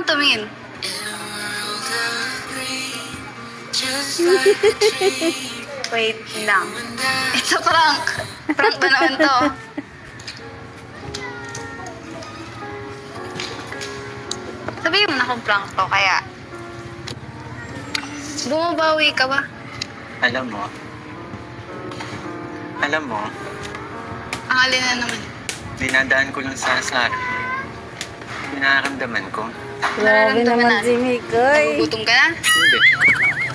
naman tumingin. Wait lang. It's a prank. Prank ba naman to? Sabihin mo na kung prank to, kaya bumabawi ka ba? Alam mo, Ang alin na naman. dinadaan ko lang sa harap. Nararamdaman ko. Grabe naman si Mikoy. Nagugutom ka na? Hindi.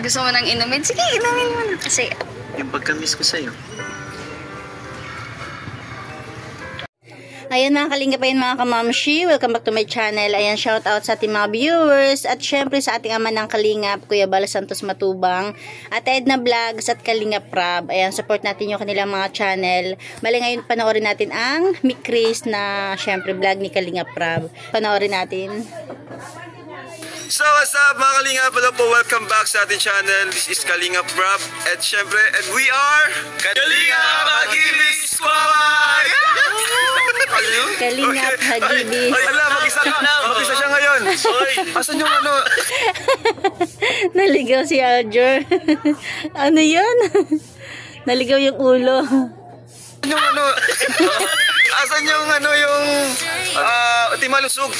Gusto mo nang inumin? Sige, inumin mo na. Kasi, Yung pagka-miss ko sa'yo. Ayan mga kalingap, ayan mga kamamshi, welcome back to my channel. Ayan, shout out sa ating mga viewers at syempre sa ating ama ng kalingap, Kuya Bala Santos Matubang at Edna Vlogs at Kalingap Prab. Ayan, support natin yung kanilang mga channel. Bali ngayon panoorin natin ang Mick Chris na syempre vlog ni Kalingap Prab. Panoorin natin. So what's up mga Kalingap? Hello po, welcome back sa ating channel. This is Kalingap Prab. And syempre, and we are Kalingap Hagibis Squad! Kalingap Hagibis. Ay, ala, mag-isa ka. Mag-isa siya ngayon. Asan yung ano? Naligaw si Alger. Ano yun? Naligaw yung ulo. Asan yung ano? Asan yung ano yung timalusog?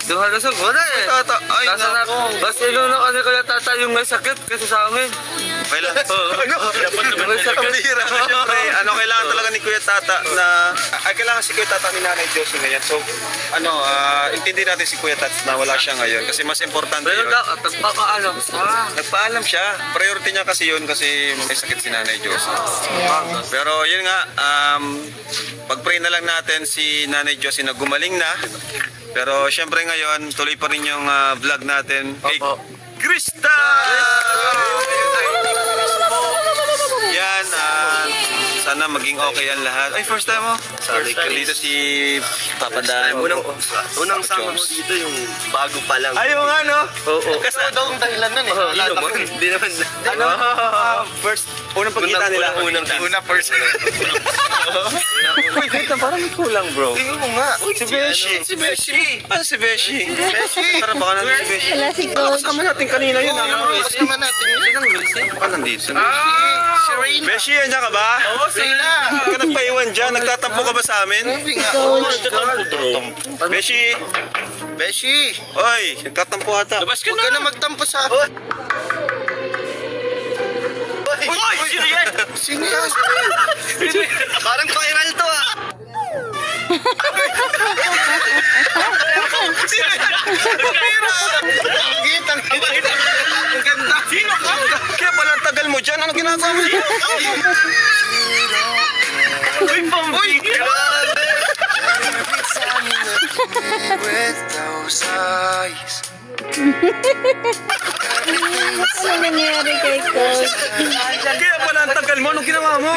Dumalusog, wala eh. Ay, nasa na ako. Basta yun na kasi kaya tata yung may sakit kasi sa amin. Okay lang. Ano? May sakit. Siyempre, kailangan talaga ni Kuya Tata na... kailangan si Kuya Tata ni Nanay Josie ngayon. So, intindi natin si Kuya Tata na wala siya ngayon. Kasi mas importante Pero yun. nagpapaalam siya. Nagpaalam siya. Priority niya kasi yun kasi may sakit si Nanay Josie. Yes. Pero yun nga, pag-pray na lang natin si Nanay Josie na gumaling na. Pero syempre ngayon, tuloy pa rin yung vlog natin kay Krista! Yan, sana maging okay ang lahat. Ay, first time mo? Sorry, dito si Papa Dan. Unang sama mo dito yung bago pa lang. Ay, yung ano? Oo. Kasi daw ang dahilan nun eh. Hindi naman. First, unang pagkita nila. Una first. Uy, wait na, parang may kulang bro. Tingnan mo nga. Si Beshi. Si Beshi. Ano si Beshi? Tara, baka natin si Beshi. Wala si Coach. Kasama natin kanina yun. Kasama natin. Baka nandito. Si Rain. Beshi, andyan ka ba? Oo, sila. Bakit ka nagpaiwan dyan? Nagtatampo ka ba sa amin? Beshi! Beshi. Oy, nagtatampo ata. Huwag ka na magtampo sa akin. Uy! Sino yan? Sino yan? Parang viral to ah. Ang ganda. Sino ka? Kaya pala ang tagal mo dyan. Ano ginagawa mo dyan? Uy, Bambi! Ano nangyari kay Coach? Kaya pala ang tagal mo. Anong ginawa mo?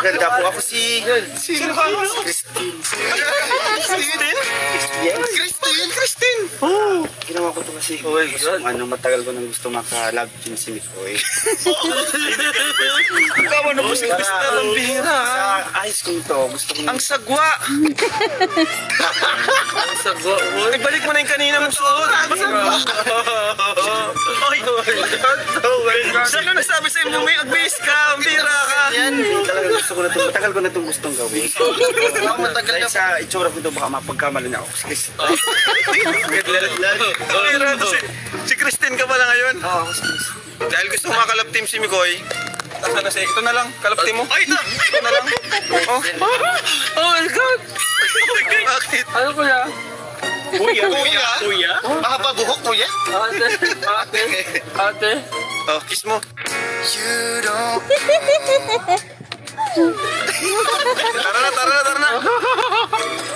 Ganda po ako si... Sino ka? Christine. Christine! Ginawa ko to kasi matagal ko nang gusto maka-love team si Mikoy. Ikaw ano po si Krista? Ang bihira. Sa ayos ko ito, gusto ko Ang sagwa. Ang sagwa. Ay, balik mo na yung kanina mong suot. Oy! Saan na nasabi sa'yo mo may agbihis ka? Ang bihira ka. talaga gusto ko na ito, matagal ko na itong gustong gawin. Dahil sa itsura ko ito, baka mapagkamali na ako. Bihira to si Christine ka pala ngayon. Oo, ako si Chris. Dahil gusto mo makalap team si Mikoy. Sana kasi ito na lang, kalap team mo. Ay, ito na lang. Oh. Oh my God! Bakit? Ano ko yan? Kuya? Mahaba buhok, kuya? Ate. Oh, kiss mo. Tara na.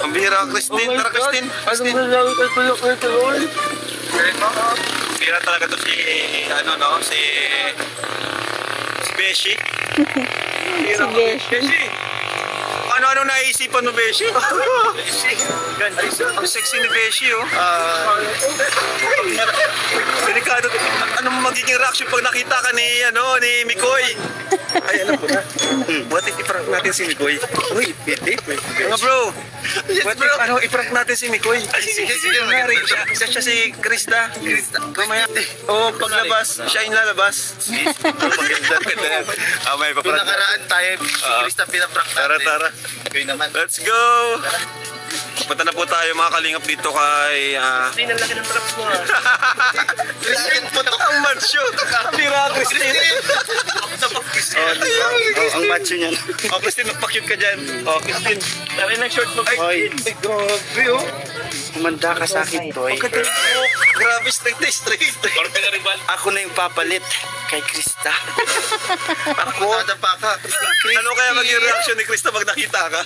Ang bihira ka, Christine. Tara, Christine. Anong nalawi kay Kuya Kuya? Bihira talaga to si Beshi. Si Beshi. Ano naisipan mo, Beshi? Ang sexy ni Beshi, oh. Delikado. Anong magiging reaction pag nakita ka ni Mikoy? Ay, alam ko na. What if i-prank natin si Mikoy? Uy, pwede. Mga bro, what if i-prank natin si Mikoy? Sige. Kunwari, siya si Krista. Mamaya, paglabas, siya yung lalabas. Maganda yan. May Kung paprank. nakaraan tayo, si Krista pinaprank natin. Tara. Kayo naman. Let's go! Punta na po tayo mga kalingap dito kay... Hindi na laki ng traps mo ha. Christine po to. Ang macho! Tira, Christine! Ang macho niyan. Oh, Christine, magpa-cute ka dyan. Oh, Christine. Tari ng short mo. Ay, grabe oh. Kumanda ka sa akin, Toy. Oh, grabe, straight. Ako na yung papalit kay Krista. Ako? Nadapa ka. Ano kaya maging reaction ni Krista pag nakita ka?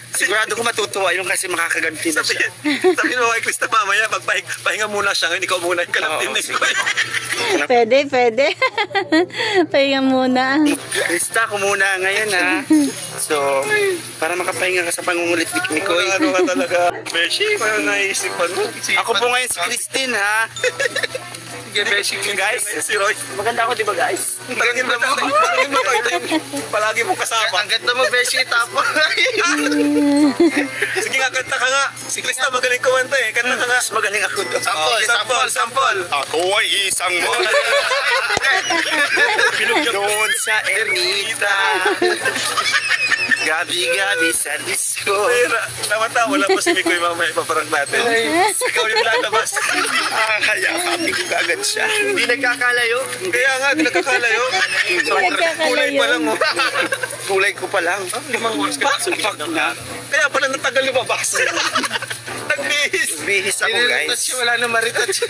Sigurado ko matutuwa yun kasi makakaganti na siya. Sabihin mo kay Krista mamaya, pahinga muna siya ngayon, ikaw muna yung kalapin ni Koy. Pwede. Pahinga muna. Krista, ko muna ngayon ha. So, para makapahinga ka sa pangungulit ni Koy. Ano ka talaga? Beshi, parang naisipan mo. Ako po ngayon si Christine ha. Sige, Beshi. Guys, Si Roy. maganda ako di ba guys? Palagi mo Toy. Palagi mo kasama. Ang ganda mo, Beshi, tapo. Sige nga, kanta ka nga. Si Krista magaling kumanta eh. Kanta ka nga. Magaling ako doon. Sample. Ako ay isang doon sa ermita. Gabi-gabi sa disco. Tama-tama, wala pa si Mikoy mamaya ipaparang natin. Ikaw yung lalabas. Kaya kami ko agad siya. Hindi nagkakalayo. Kaya nga, di nagkakalayo. Kulay pa lang mo. Kulay ko pa lang. Limang oras ka. Fuck na. Kaya pala natagal lumabas. Nagbihis. Bihis ako guys. Wala na maritouch.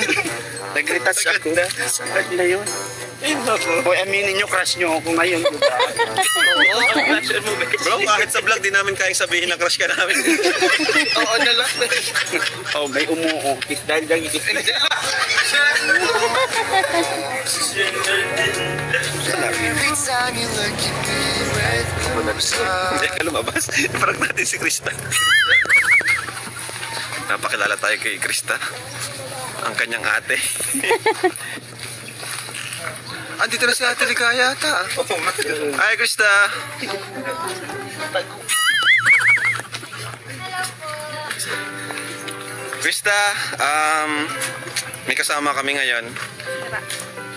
Nag-retouch ako. Sagad na yun. Boy, aminin nyo, crush nyo ako ngayon. Bro, kahit sa vlog, di namin kayang sabihin na crush ka namin. Oo na lang. Oh, may umuo. Dahil dyan ikit. Hindi ka lumabas. Parang natin si Krista. Napakilala tayo kay Krista. Ang kanyang ate. Andito na si Ate Ligaya ata. Hi, Krista. Krista, may kasama kami ngayon.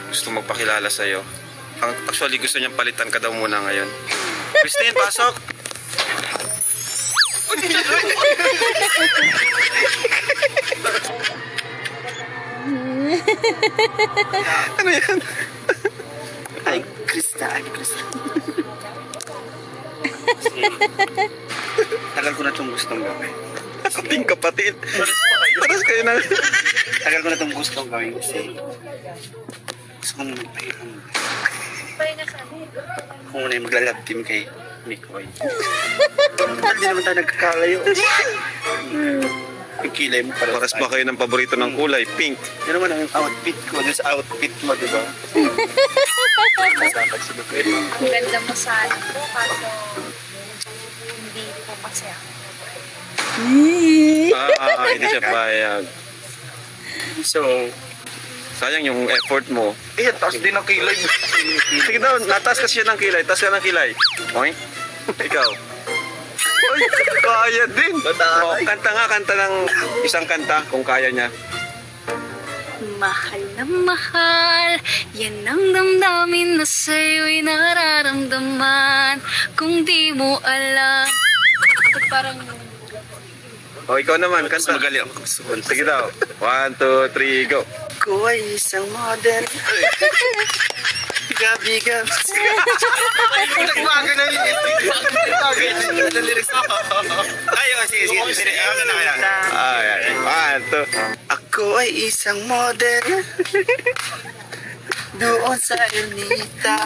Gusto magpakilala sa'yo. Actually, gusto niyang palitan ka daw muna ngayon. Christine, pasok! Ano yan? Ay, Krista. Tagal ko na itong gustong gawin. Ating kapatid. Paras kayo na. Tagal ko na itong gustong gawin kasi gusto kong magpahinga. Kung muna yung maglalab team kay Mikoy. Hindi naman tayo nagkakalayo. Yung kilay mo para Paras pa kayo ng paborito ng kulay, pink. Yan naman ang outfit ko. Dun sa outfit mo, di ba? Masapag si Mikoy. Ang ganda mo sa akin po, kaso hindi po kasi ako. Hindi siya payag. So, Sayang yung effort mo. taas din ang kilay. Sige daw, nataas kasi siya ng kilay. Taas ka ng kilay. Okay? Ikaw. Ay, kaya din. Oh, kanta ng isang kanta kung kaya niya. Mahal na mahal, yan ang damdamin na sa'yo'y nararamdaman. Kung di mo alam, parang... Oh, ikaw naman, kanta. Magaling ako. Sige daw. 1, 2, 3, go. Ako ay isang model. Gabi-gabi. Nagbago na yun. Ay, sige. Ako na kaya. Ay, 1, 2. Ako ay isang model. Doon sa Ernita.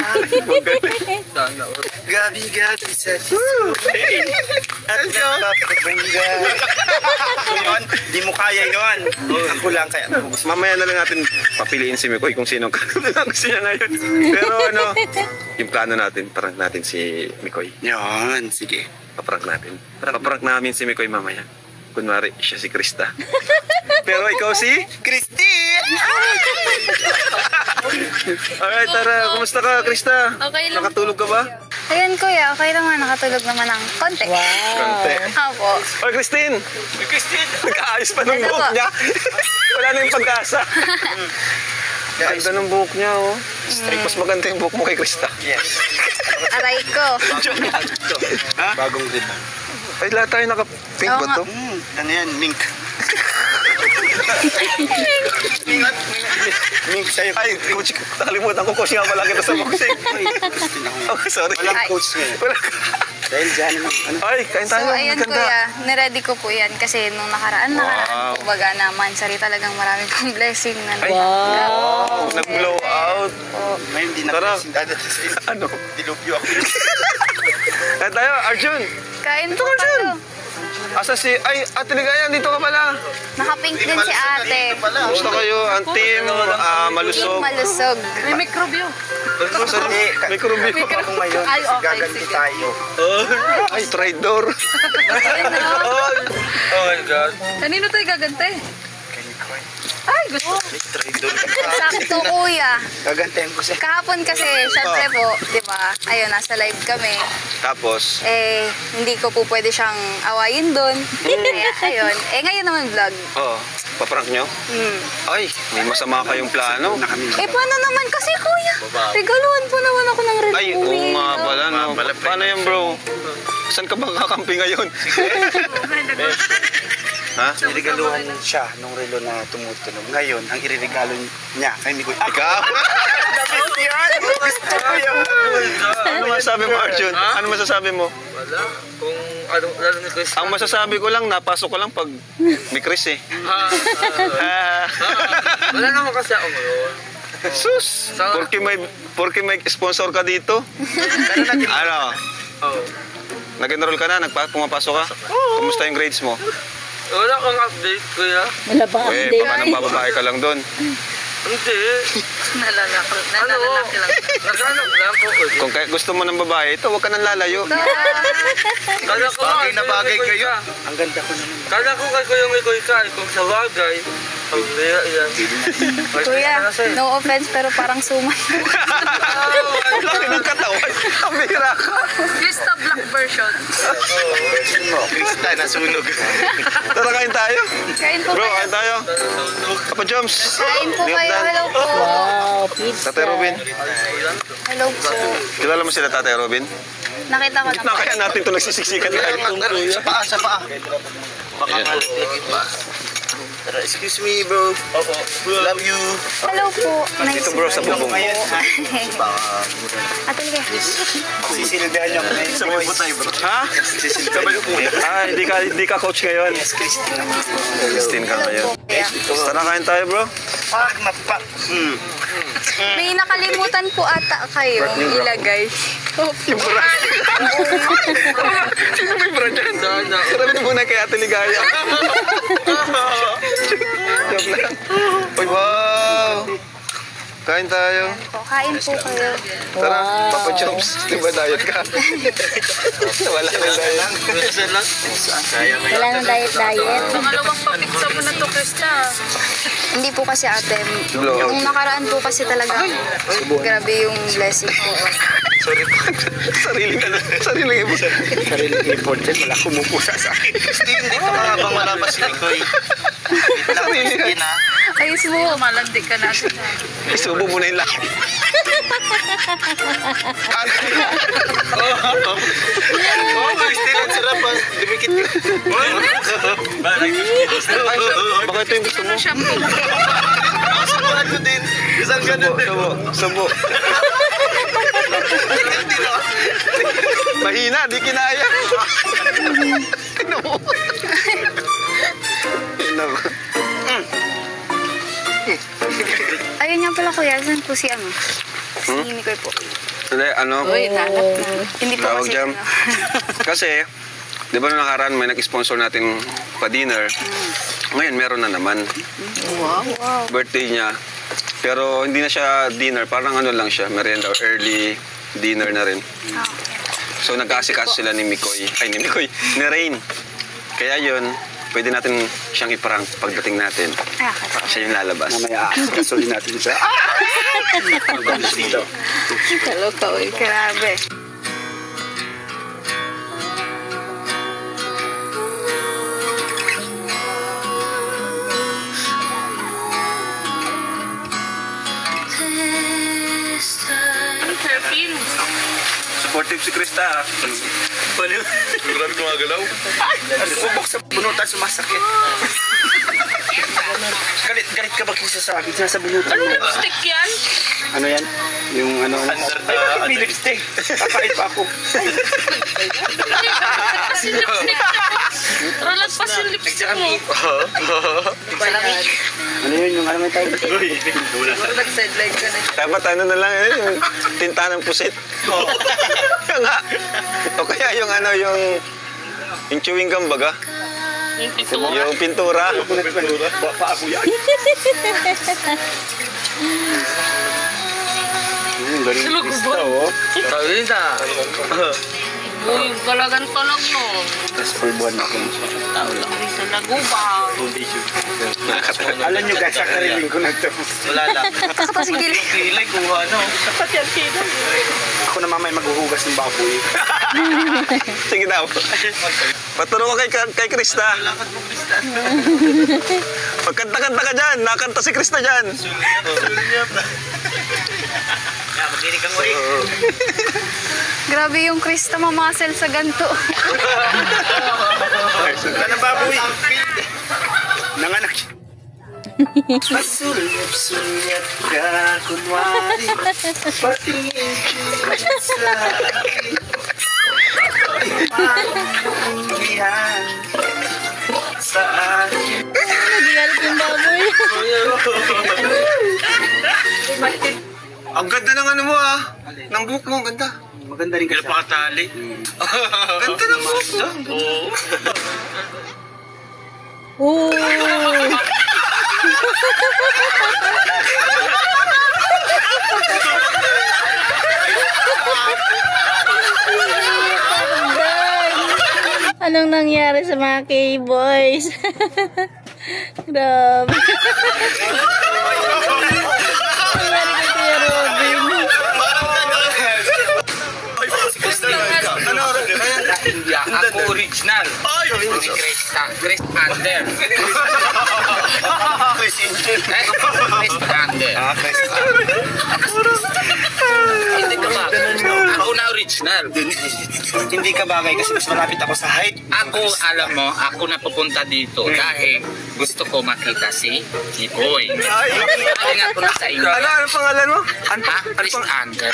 Gabi-gabi sa disco. At nagpapabangga. Yun, di mo kaya yun. Ako lang kaya. Mamaya na lang natin papiliin si Mikoy kung sinong gusto niya ngayon. Pero ano, yung plano natin, prank natin si Mikoy. Yun, sige. Paprank natin. Paprank namin si Mikoy mamaya. Kunwari, siya si Krista. Pero ikaw si? Christine! Alright, tara. Kumusta ka, Krista? Okay lang. Nakatulog ka ba? Ayan kuya, okay naman. Nakatulog naman ng konti. Konti. Opo. Oy, Christine! Nag-aayos pa ng Ano buhok po? niya. Wala na yung pag-asa. Ganda ng buhok niya, oh. Mas maganda yung buhok mo kay Krista. Yes. Aray ko. Bagong rin. Ay, lahat tayo naka-pink Oo ba nga. to? Ano yan? Mink. Mink sa'yo. Ay, coach, nakalimutan ko, coach nga pala kita sa boxing. Oh, sorry. Walang coach ngayon. Dahil dyan, ano? Ay, kain So, tayo. ayan Maganda. kuya, niready ko po yan kasi nung nakaraan, Wow. kumbaga naman, sari talagang marami pong blessing na Ay, wow. Nag-blow out. Ngayon, di na Tara. pressing dada sa iyo. Ano? Dilubyo ako. Kain tayo, Arjun. Kain po kayo. Asa si... Ay, Ate Ligaya, dito ka pala. Nakapink din si ate. Gusto kayo, ang team, malusog. Malusog. May mikrobyo. Hindi, May kurubyo. ako ngayon Ay, kasi okay, gaganti sige. tayo. Ay, traitor. Oh my God. Kanino tayo gagante? Kanya ko eh. Ay, gusto. Traidor ka. Sakto kuya. Gagantihan ko siya. Kahapon kasi, syempre po, di ba, ayun, nasa live kami. Tapos, Hindi ko po pwede siyang awayin doon. Kaya, ayun. Ngayon naman vlog. paprank nyo? Ay, may masama kayong plano. Paano naman kasi kuya? Regaluhan po naman ako ng relo. Ay, oo nga pala, no. Paano yan, bro? Saan ka ba kakampi ngayon? Ha? Irigaluhan siya nung relo na tumutunog. Ngayon, ang iririgalo niya kay Mikoy. Ikaw? Gusto ko yan. Ano masasabi mo, Arjun? Ano masasabi mo? Wala. Kung ano, lalo ni Chris. Ang masasabi ko lang, napasok ko lang pag may Chris eh. Wala naman kasi ako ngayon. Sus! Porque may sponsor ka dito? Ano? Oh. Nag-enroll ka na? Pumapasok ka? Kumusta yung grades mo? Wala kang update, kuya. Wala bang Eh, update? baka nang bababae ka lang doon. Hindi. Nalalaki lang. Naghanap lang po. Kung gusto mo ng babae, ito, huwag ka nang lalayo. Kala ko Bagay na bagay Kuya kayo. ka. Ang ganda ko naman. Kala ko kay Kuya Mikoy ka. Kung sa bagay. Ang liya yan. Kuya, no offense pero parang suman. Laki ng katawan. Ang bira ka. Just the black version. Krista, nasunog. Tara, kain tayo. Kain po Bro, kayo. kain tayo. Papa Joms. Kain po kayo. Hello po. Wow, pizza. Tatay Robin. Hello po. Kilala mo sila Tatay Robin? Nakita ko na po. Nakaya natin ito nagsisiksikan tayo. Sa paa, sa paa. Baka malaglag pa. Tara, excuse me, bro. Love you. Hello po. Dito bro, sa bubong. Ngayon, ha? Ate Liga. Sisilbihan niyo ako ngayon. Sabay po tayo, bro. Ha? Sisilbihan po. Ah, hindi ka coach ngayon. Christine ka ngayon. Kuya. Tara, kain tayo bro. Pak na pak. May nakalimutan po ata kayo ilagay. Yung bra. Sino may bra dyan? Sarapin muna kay Ate Ligaya. Joke lang. Uy, wow. Kain tayo. Kain po kayo. Tara, Papa Chops. Di ba diet ka? Wala nang diet. Wala nang diet-diet. Pangalawang papiksa mo na to, Krista. Hindi po kasi ate. Blow out. Yung nakaraan po kasi talaga. Grabe yung blessing po. Sorry po. Sariling ibo. Sariling import yan. Wala kumukusa sa akin. Steve, hindi ka mga bang malabas si Mikoy. Sarili. Ayos mo. Malandi ka natin. Isubo mo na yung lahat. Steve, ang sarap ha. Dumikit ka. Baka ito yung gusto mo. Subuhan ko din. Isang ganun din. Subo. Mahina, di kinaya. Tignan mo. Tignan mo. Ayun nga pala kuya. Saan po si ano? Si Mikoy po. Hindi, ano? Hindi po Tawag kasi. dyan. Kasi, di ba nung nakaraan may nag-sponsor natin pa-dinner? Ngayon, meron na naman. Wow. Birthday niya. Pero hindi na siya dinner, parang ano lang siya, merienda or early dinner na rin. So nagkasikaso sila ni Mikoy, ni Rain. Kaya yun, pwede natin siyang iprank pagdating natin. Siya yung lalabas. Mamaya kasulin natin siya. Kaloka, uy. Grabe. Perfume. Supportive si Krista. Grabe gumagalaw. Subok sa bunutan, sumasakit. Galit ka ba kisa sa akin? Sa bunutan Ano mo. lipstick yan? Ano yan? Yung ano? Ay, bakit may lipstick? Papait pa ako. Kasi lipstick. Ralat pa yung lipstick mo. Ano yun? Yung ano may tayo? Nag-sideline ka na. Dapat ano na lang, yung tinta ng pusit. Nga. O kaya yung ano, yung chewing gum baga. Yung pintura. Yung pintura. Paabo yan. Galing Sulog Krista, ba? oh. Sabi na. Uy, galagan talag no. Tapos full buwan ako. Hindi sa nagubaw. Alam nyo guys, sa kariling ko nagtapos. Wala lang. Kasing gili. Kilay kung ano. Pati ang kina. Ako na mamay maghuhugas ng baboy. Sige daw. Paturo ko kay Krista. Pagkanta-kanta ka dyan. Nakanta si Krista dyan. Makinig kang uri. Grabe yung Krista mamasel sa ganto. Wala ng baboy. Nanganak. Pasulyap-sulyap ka, kunwari. Patingin ka sa akin. Pagpapilihan sa akin. Nag-ialap yung baboy. Ang ganda ng ano mo ah. Ng buhok mo, ang ganda. Maganda rin kasi. Napakatali. Ganda ng buhok mo. Oo. Anong nangyari sa mga K-boys? Grabe. Nangyari kay Kuya Robin. Hindi ako original. Chris Ander. Chris Angel. Chris Ander. Hindi ka ba? Ako na original. Hindi ka bagay kasi mas malapit ako sa height. Ako, alam mo, ako na pupunta dito dahil gusto ko makita si Boy. Galing ako na sa inyo. Ano pangalan mo? Ha? Chris Ander.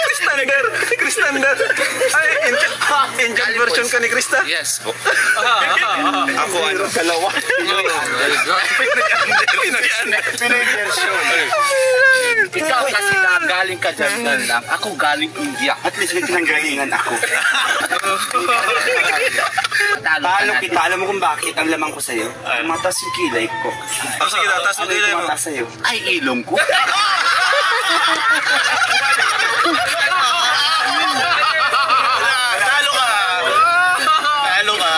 Kristander. Kristander. Ay, Indian version ka ni Krista? Yes po. Ako ano? Dalawa. Pinoy version. Ikaw kasi galing ka dyan lang. Ako galing India. At least may pinanggalingan ako. Talo kita. Alam mo kung bakit ang lamang ko sa'yo? Tumatas yung kilay ko. Sige, tatas mo Ano yung kilay mo. tumatas sa'yo? Ay, ilong ko. Talo ka! Talo ka!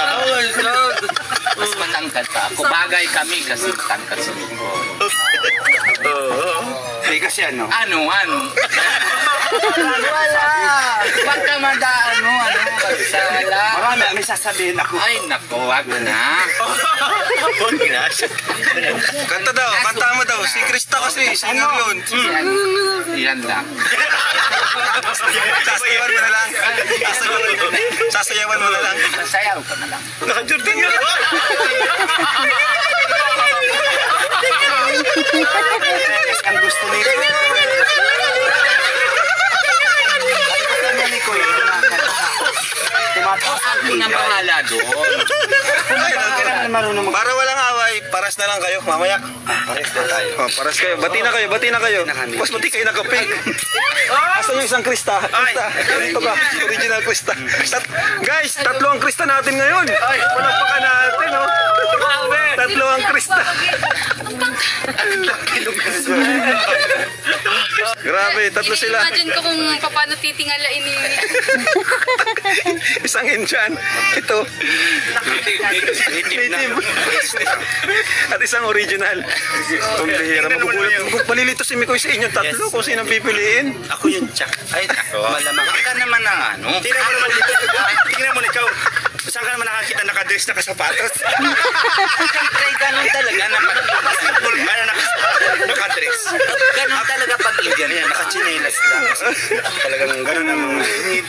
Mas matangkad pa ako. Bagay kami kasi matangkad sa Boy. Eh kasi ano? Ano? Wala. Wag ka pagsala. Marami, may sasabihin ako. Ay, naku, wag na. Kanta daw, kanta mo daw. Si Krista kasi, singer yun. Yan lang. Sasayawan mo na lang. Sasayawan mo na lang. Sasayaw ko na lang. Naka-Jordan nga. Ang gusto nito. Ako na bahala doon. Para walang away, paras na lang kayo mamaya. Pares na tayo. Oh, paras kayo. Bati na kayo. Mas bati kayo naka-pink. Asan yung isang Krista? Krista. Ito ba? Original Krista. Guys, tatlo ang Krista natin ngayon. Ay, palakpakan natin, oh. Tatlo ang Krista. Grabe, tatlo sila. Imagine ko kung paano titingalain ni... Isang Indian. Ito. Native. At isang original. Ang bihira. Malilito si Mikoy sa inyo tatlo kung sino pipiliin. Ako yun, Chuck. Ay, ako. Malamang. Ka naman ang ano. Tingnan mo naman dito. Tingnan mo na ikaw. Saan ka naman nakakita nakadress na kasapatos? Siyempre, ganun talaga na Nakadress. Ganun talaga pag Indian yan. Nakachinelas lang. Talagang ganun ang...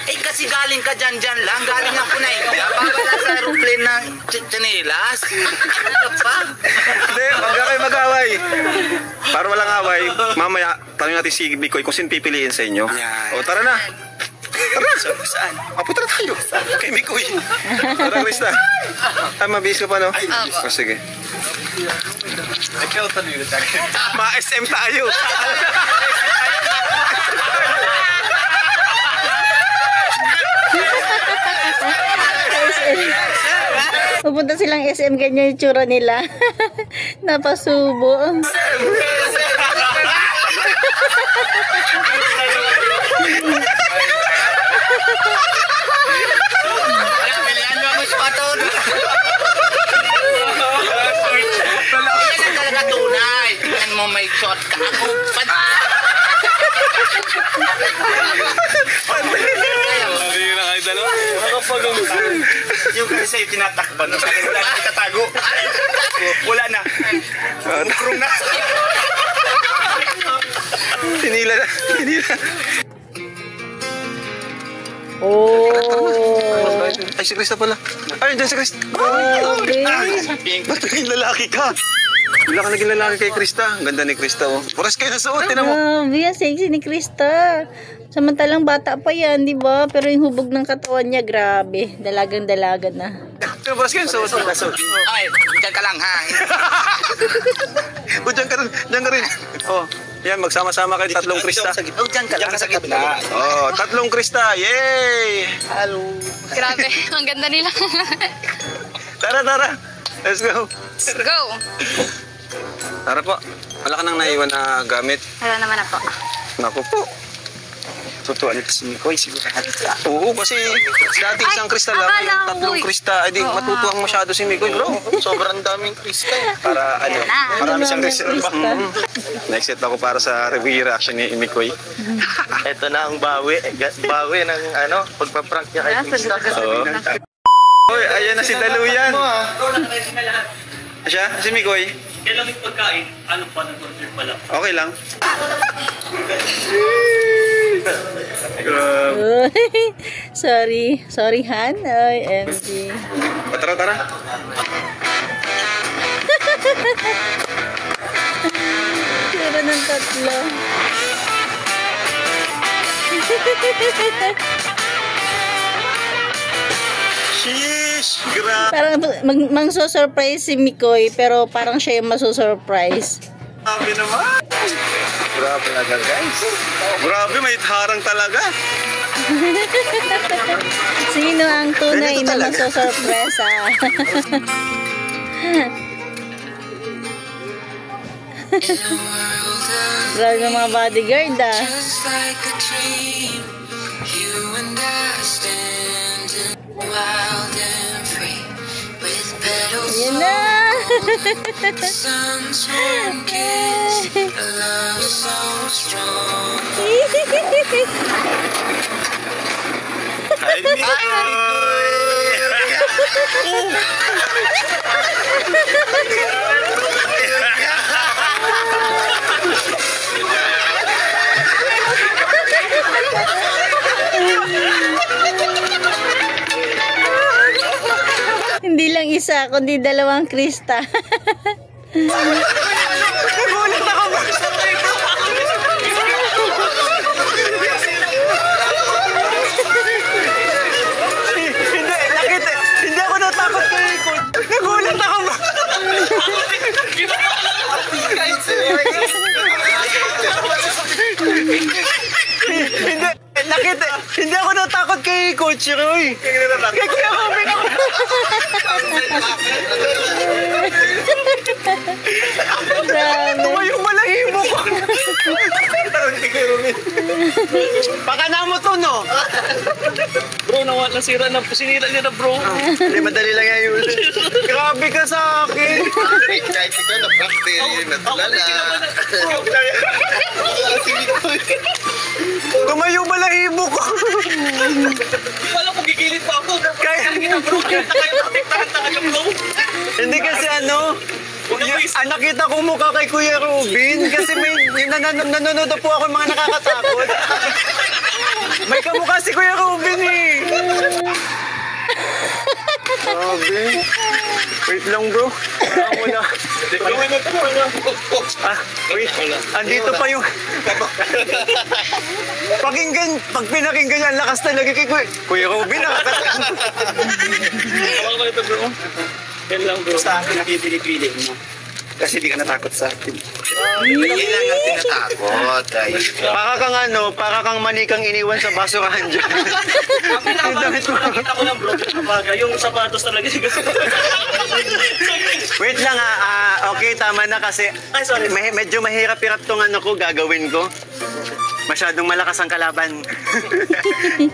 Eh kasi galing ka dyan lang. Galing ako na India. Babala sa aeroplane ng chinelas. Ano ka pa? Hindi, huwag ka kayo mag-away. Para walang away, mamaya, tanong natin si Mikoy kung sino pipiliin sa inyo. Yan. O, tara na. Tara. Saan? Apo, tara tayo. Kay Mikoy. Tara, Krista. Mabihis ka pa, no? O, sige. Ikaw tanong yun. Ma-SM tayo. Pupunta silang SM, ganyan yung tsura nila. Napasubo. Pilihan mo ako sa paton. Yan ang talaga tunay. Tingnan mo may shot ka ako. Yung kasi sa'yo tinatakban. Sa akin wala na itatago. Wala na. Mukrong na. Tinila na. Tinila. Oh. Ay, si Krista pala. Ay, dyan si Krista. Grabe. Ba't naging lalaki ka? Wala ka naging lalaki kay Krista. Ang ganda ni Krista, oh. Paras kayo nasuot, tinan mo. Grabe, ang sexy ni Krista. Samantalang bata pa yan, di ba? Pero yung hubog ng katawan niya, grabe. Dalagang-dalaga na. Paras kayo nasuot. Ay, dyan ka lang ha. O, dyan ka rin. Dyan ka rin. Oh, yan, magsama-sama kayo tatlong Krista. Oh, dyan ka lang sa gitna. Oh, tatlong Krista. Yay! Grabe, ang ganda nila. Tara, tara. Let's go. Let's go. Tara po. Wala ka nang naiwan na gamit. Wala naman ako. Naku po. Tutuan ito si Mikoy. Sigurado ka. Oo, kasi dati isang Krista lang. akala ko, Tatlong uy. Krista. Ay, di matutuwang masyado si Mikoy, bro. Sobrang daming Krista. Para ano, marami siyang reserva. Next set ako para sa review reaction ni Mikoy. Ito na ang bawi. Bawi ng ano, pagpaprank niya kay Krista. Oo. Oy, ayan na si Daluyan. Siya? Si Mikoy? Kailan yung pagkain? Ano pa nag-order pala? Okay lang. Sorry. Sorry, Han. Ay, MG. Tara, tara. Tira ng tatlo. Sheesh! Grabe Parang mang-surprise si Mikoy, pero parang siya yung maso-surprise. naman. Grabe talaga, guys. Grabe, may harang talaga. Sino ang tunay Ganito na talaga. maso-surpresa? Grabe ng mga bodyguard, ah. Just like a dream, you and I standing wild and free, with petals Yan na! the sun's warm kiss, a love so strong. Ay, Mikoy! Hindi lang isa, kundi dalawang Krista. Hindi ako natakot kay Coach. Nagulat ako ba? Hindi ako natakot kay Coach Roy. Kaya ako Grabe. Tumayong malahimo ko. Pakana mo to, no? Bro, nasira na. Sinira niya na, bro. Hindi, madali lang yan yun. Grabe ka sa akin. Kahit ikaw na bacteria na tulala. Tumayo balahibo ko. Wala ko gigilit pa ako. Kaya, Bro, tahan ka, bro. hindi kasi ano, nakita ko mukha kay Kuya Robin kasi may nanonood po ako ng mga nakakatakot. May kamukha si Kuya Robin eh. Robin. Wait lang bro. Muna. Wait. Andito pa yung... Pakinggan, pag pinakinggan yan, lakas talaga kay Kuya Robin. Nakakatakot. Tawag ko ito, bro. Yan lang, bro. Sa akin nakipili-pili mo. Kasi di ka natakot sa akin. Kailangan tinatakot. Para kang ano, para kang manikang iniwan sa basurahan dyan. Yung damit mo. Nakita ko lang, bro. Yung sapatos talaga. Wait lang okay, tama na kasi Ay, sorry. medyo mahirap-hirap tong ano ko, gagawin ko. Masyadong malakas ang kalaban.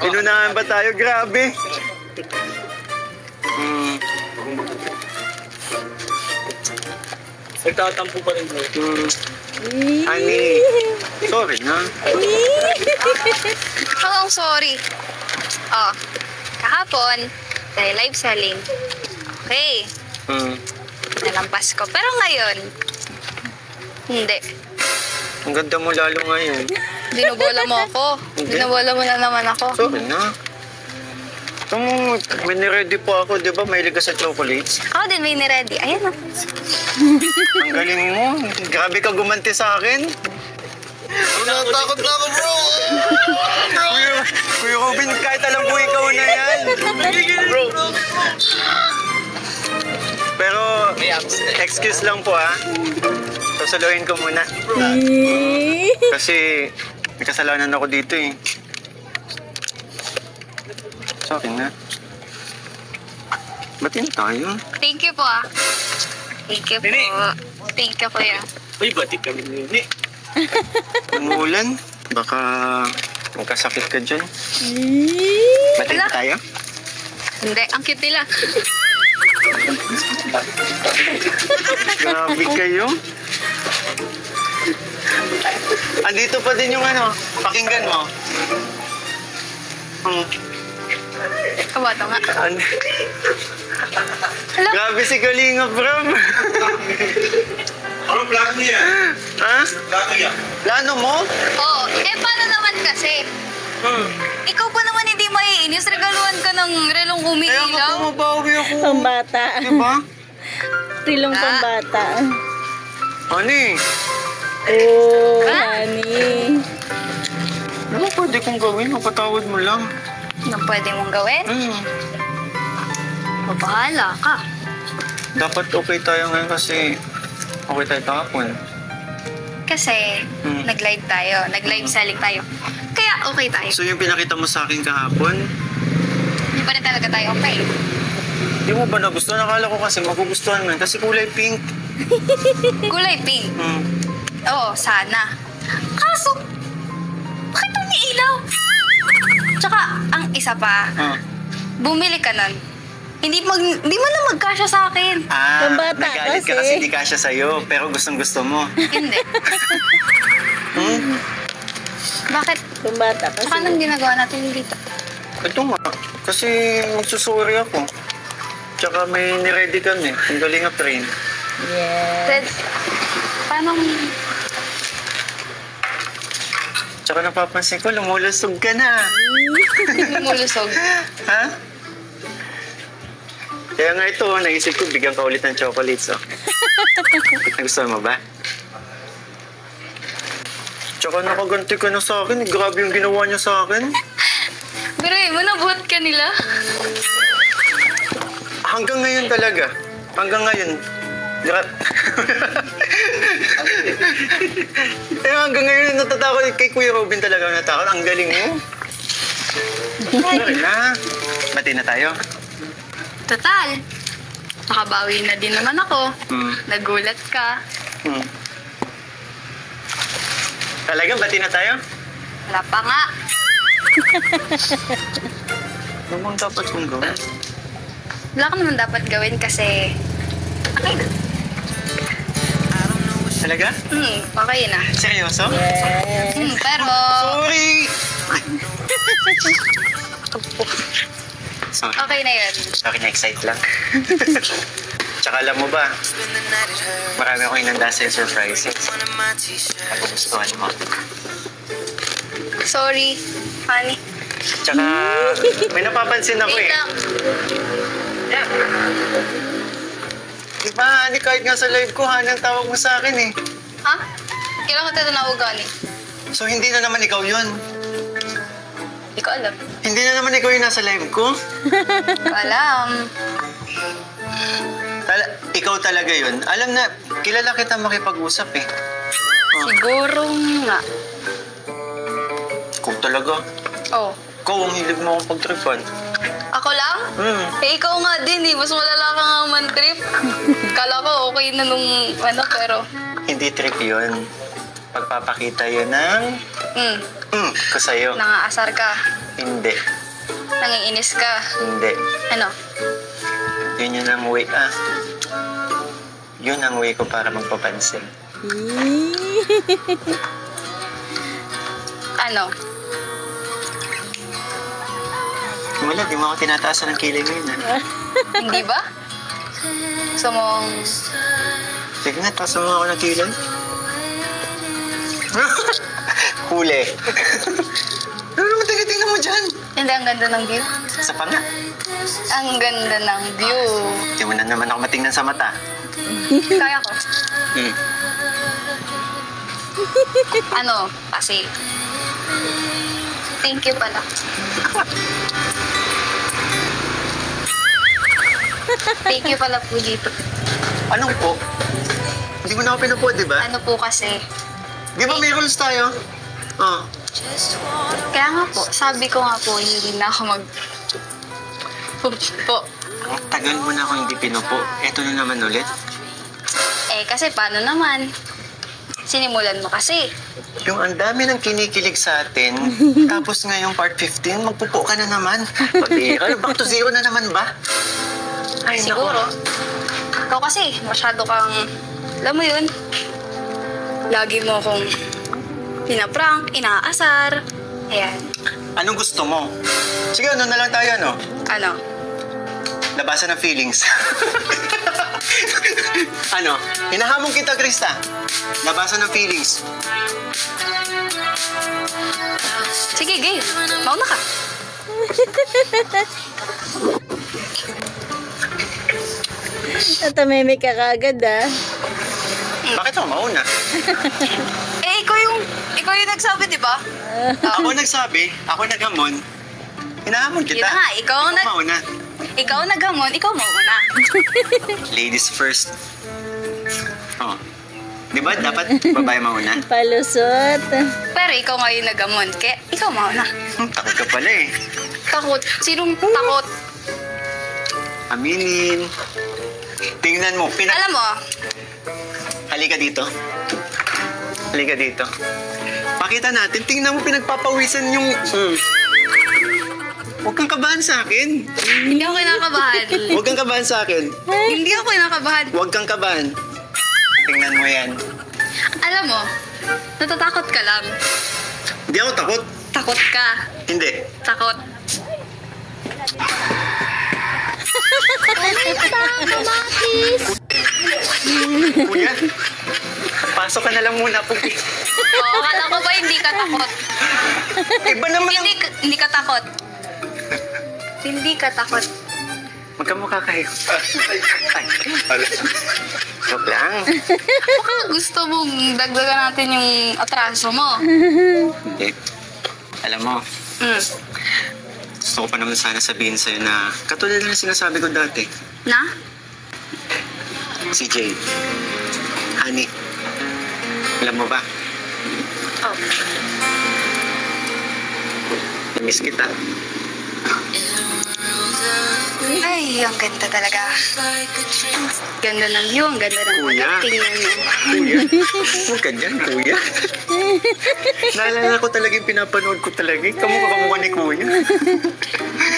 Inunahan ba tayo? Grabe. Nagtatampo pa rin, bro. Ani, sorry na. Oh, sorry. Oh, kahapon, dahil live selling. Okay, nalampas ko. Pero ngayon, hindi. Ang ganda mo lalo ngayon. Binubola mo ako. Binubola mo na naman ako. Sorry na. Ito mo, may niready po ako, di ba? Mahilig ka sa chocolates. Ako din may niready. Ayan o. Ang galing mo. Grabe ka gumanti sa akin. Natakot na ako, bro. Kuya Robin, kahit alam ko ikaw na yan. Bro. Pero, excuse lang po Sasaluhin ko muna. Kasi, may kasalanan ako dito eh. Sa akin na. Batiin tayo. Thank you po Thank you po. Nini. Thank you, kuya. Uy, batik kami ni. Umuulan. Baka magkasakit ka dyan. Batiin Ala. tayo? Hindi, ang cute nila. Grabe kayo. Andito pa din yung ano, pakinggan mo. Kabato nga. Hello? Grabe si Kalinga, bro. Anong plano niya? Ha? Plano niya? Plano mo? Oo. Paano naman kasi? Ikaw pa naman hindi maiinis. Regaluhan ka ng relong Kaya nga umiilaw. pumabawi ako. Pambata. Diba? Tilong Ah. pambata. Honey, Oh, Ah? honey. ano pwede kong gawin? Mapatawad mo lang. Anong pwede mong gawin? Mabahala ka. Dapat okay tayo ngayon kasi okay tayo kahapon. Kasi, nag-live tayo. Nag-live selling tayo. Kaya okay tayo. So yung pinakita mo sa akin kahapon, Hindi pa rin talaga tayo okay. di mo ba nagustuhan? Nakala ko kasi magugustuhan mo yun kasi kulay pink. Kulay pink. Hmm. Oo, sana. Kaso, bakit umiilaw? Tsaka, ang isa pa, bumili ka nun. Hindi mo na magkasya sa akin. Pambata Nagalit ka kasi kasi. di kasya sa'yo, pero gustong-gusto mo. Hindi. Bakit? Pambata kasi. Saka anong ginagawa natin dito? Ito nga, kasi magsusuri ako. Tsaka may niready kami, ang galing ang train. Yes. Ted, paano? Tsaka napapansin ko, lumulusog ka na. Lumulusog. Ha? Kaya nga ito, naisip ko, bigyan ka ulit ng chocolates. Nagustuhan mo ba? Tsaka nakaganti ka na sa akin. Grabe yung ginawa niya sa akin. Pero mo, nabuhat ka nila. Hanggang ngayon talaga. Hanggang ngayon. Hanggang ngayon natatakot. Kay Kuya Robin talaga natakot. Ang galing mo. Sorry na. Bati na tayo. Total. Nakabawi na din naman ako. Nagulat ka. Talagang bati na tayo? Wala pa nga. Ano bang dapat kong gawin? Wala ka naman dapat gawin kasi... Okay na. Talaga? Okay na. Seryoso? Pero... Sorry! Sorry. Okay na yun. Sorry, na-excite lang. Tsaka alam mo ba, marami akong inanda sa'yo surprises. Nagugustuhan mo. Sorry, honey. Tsaka, may napapansin ako Wait eh. lang. Yeah. Diba, Hani, kahit nga sa live ko, Hani, ang tawag mo sa akin eh. Ha? Kailan ka tinawag, honey? So, hindi na naman ikaw yun. Hindi ko alam. Hindi na naman ikaw yung nasa live ko. Hindi ko alam. Ikaw talaga yun. Alam na, kilala kita makipag-usap eh. Siguro nga. Ikaw talaga. Oh. Ikaw ang hilig mo akong pagtripan. Ako lang? Eh, ikaw nga din eh. Mas malala ka nga man-trip. Kala ko okay na nung pero... Hindi trip yun. Pagpapakita yun ng... ko sa'yo. Nangaasar ka. Hindi. Nangiinis ka. Hindi. Ano? Yun ang way, Yun ang way ko para magpapansin. Ano? Wala, di mo ako tinataasan ng kilay ngayon, ha? Hindi ba? Gusto mong... Sige nga, taasan mo ako ng kilay. Huli. Ano naman tinitingnan mo dyan? Hindi, ang ganda ng view. Sa pa nga. Ang ganda ng view. Di mo na naman ako matingnan sa mata. Kaya ko. Ano? Kasi... Thank you pala. Thank you pala po dito. Anong po? Hindi mo na ako pinupo, di ba? Ano po kasi? Di ba may rules tayo? Oh. Kaya nga po, sabi ko nga po, hindi na ako po. Ang tagal mo na ako hindi pinupo. Eto na naman ulit. Eh, kasi paano naman? Sinimulan mo kasi. Yung ang dami ng kinikilig sa atin, tapos ngayong part 15, magpupo ka na naman. Pabira, back to zero na naman ba? Ay, Siguro. Ikaw kasi, masyado kang, alam mo yun, lagi mo akong pinaprank, inaasar. Ayan. Anong gusto mo? Sige, ano na lang tayo, ano? Ano? Labasan ng feelings. Ano? Hinahamon kita, Krista. Labasan ng feelings. Sige, game. Mauna ka. Natamimik ka kagad, ah. Bakit ako mauna? Eh, ikaw yung nagsabi, di ba? Ako nagsabi, ako naghamon. Hinahamon kita. Yun na nga, ikaw mauna. Ikaw naghamon, ikaw mauna. Ladies first. Oh. Di ba dapat babae mauna? Palusot. Pero ikaw nga yung naghamon, kaya ikaw mauna. Takot ka pala eh. Takot. Sinong takot? Aminin. Tingnan mo. Alam mo, Halika dito. Halika dito. Pakita natin. Tingnan mo pinagpapawisan yung... Huwag kang kabahan sa akin. hindi ako kinakabahan. Huwag kang kabahan sa akin. Hindi ako kinakabahan. Huwag kang kabahan. Tingnan mo yan. Alam mo, natatakot ka lang. Hindi ako takot. Takot ka. Hindi. Takot. Kuya, pasok ka na lang muna po. Oo, akala ko ba hindi ka takot? Iba naman ang... Hindi ka takot. Hindi ka takot. Magkamukha kayo. Ay, joke lang. Baka gusto mong dagdagan natin yung atraso mo. Hindi. Alam mo, gusto ko pa naman sana sabihin sa'yo na katulad na sinasabi ko dati. Na? Si Jay. Honey. Alam mo ba? Oh. Namiss kita. In a world of Ay, ang ganda talaga. Ganda ng view, ang ganda ng Kuya. tingnan mo. Kuya. Huwag ka dyan, kuya. Naalala ko talaga yung pinapanood ko talaga. Kamukha ni kuya.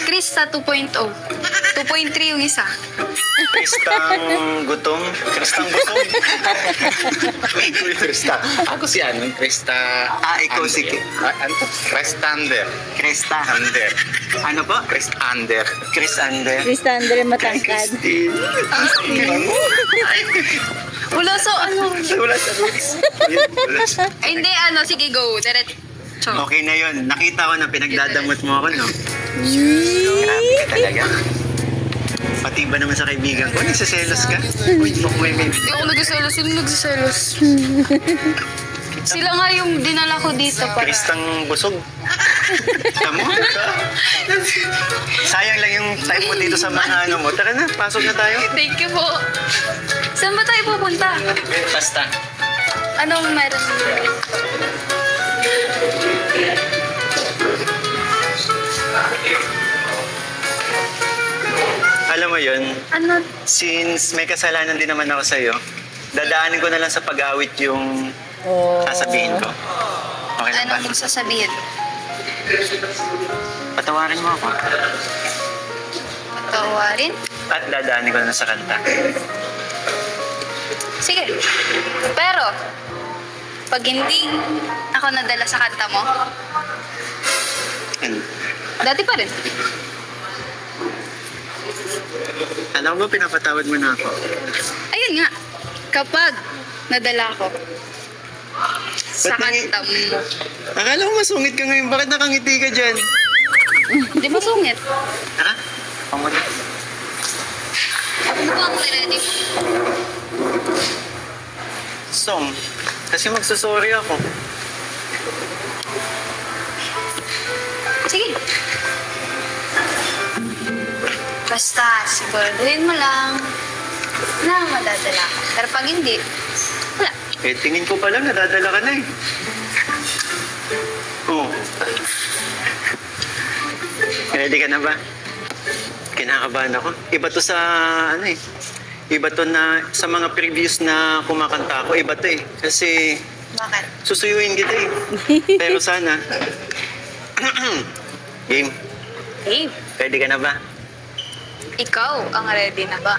Krista 2.0. 2.3 yung isa. Kristang gutom. Kristang gutom. Krista. Ako si ano, Krista... Ikaw si... Ano to? Kristander. Krista. Ander. Ano po? Kristander. Chris Ander. Kristander matangkad. Wala sa ano. Wala sa roots. Ay, hindi, ano, sige, go. Diretso. Okay na yun. Nakita ko na pinagdadamot mo ako, no? Grabe ka talaga. Pati ba naman sa kaibigan ko? Nagsiselos ka? Uy, may Hindi ako nagsiselos. Sino nagsiselos? Sila nga yung dinala ko dito para... Kristang busog. Tama mo? Sayang lang yung time mo dito sa mga ano mo. Tara na, pasok na tayo. Thank you po. Saan ba tayo pupunta? Basta. Anong meron? Alam mo yun, Ano? since may kasalanan din naman ako sa'yo, dadaanin ko na lang sa pag-awit yung sasabihin ko. Okay lang ba? Anong magsasabihin? Patawarin mo ako. Tawarin? At dadaanin ko na lang sa kanta. Sige. Pero, pag hindi ako nadala sa kanta mo, And, dati pa rin. alam mo ba, pinapatawad mo na ako. Ayun nga. Kapag nadala ko sa Ba't nangi- kanta mo, Akala ko masungit ka ngayon. Bakit nakangiti ka dyan? hindi masungit. Ha? Pamuli. Ano ba ang ready mo? Song. Kasi magsasorry ako. Sige. Basta, siguraduhin mo lang na madadala ka. Pero pag hindi, wala. Eh, tingin ko pa lang, nadadala ka na eh. Oo. Ready ka na ba? Kinakabahan ako. Iba to sa, ano eh. Iba to na, sa mga previous na kumakanta ako, iba to eh. Kasi, Bakit? susuyuin kita eh. Pero sana, game, Dave, ready ka na ba? ikaw ang ready na ba?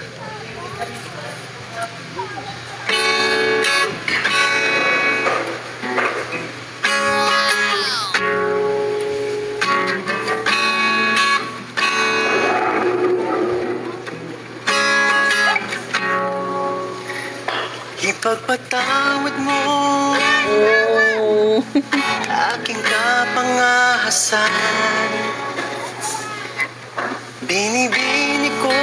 Ipagpatawad mo aking kapangahasan. Binibini ko,